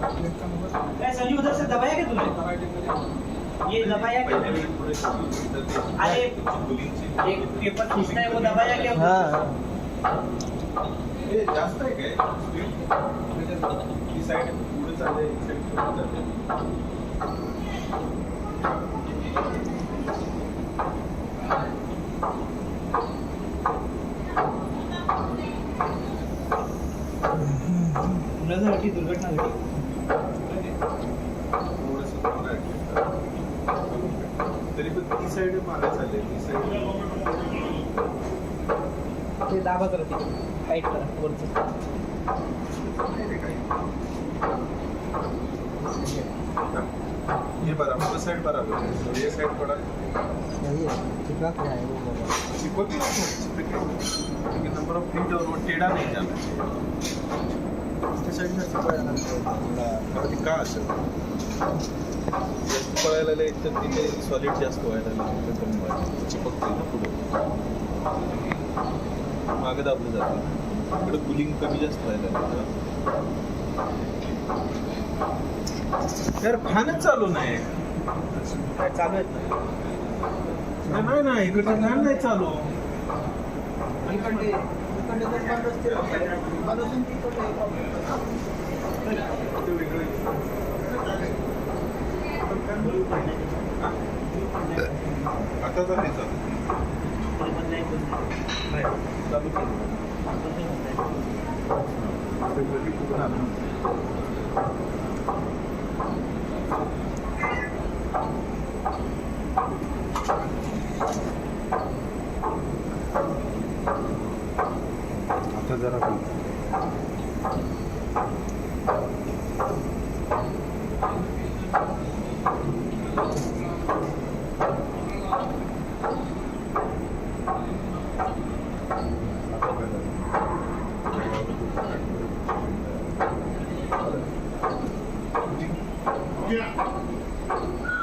संजीव उधर से दबाया क्या तूने? ये दबाया क्या? अरे एक पेपर खींचना है वो दबाया क्या? हाँ हे जास्त आहे काय स्पीड ही साइड पुढे चालते ही साइड पुढे चालते नजर दुर्घटना घटी थोडंसं तुम्हाला तरी पण ती साइड मागे चालते ती साइड ते दाबा करते टाईट करा वरचं ये बराबर साइड बराबर है ये साइड थोड़ा सही है चिपक रहा है वो बाबा चिपक ही नहीं लेकिन नंबर ऑफ फीट और वो टेढ़ा नहीं जाना चाहिए इसके साइड में चिपक कधी का असेल जास्त पळायला लागले तर तिथे सॉलिड जास्त व्हायला लागले कमी व्हायला चिपकते ना पुढे मागे दाबलं जातं इकडे कुलिंग कमी जास्त व्हायला लागलं यार फॅनच चालू नाही काय चालू आहेत ना नाही ना इकडचं फॅन नाही चालू इकडे तर बंद असते बंद असून आता तर नाही चालू चालू आता जरा Yeah.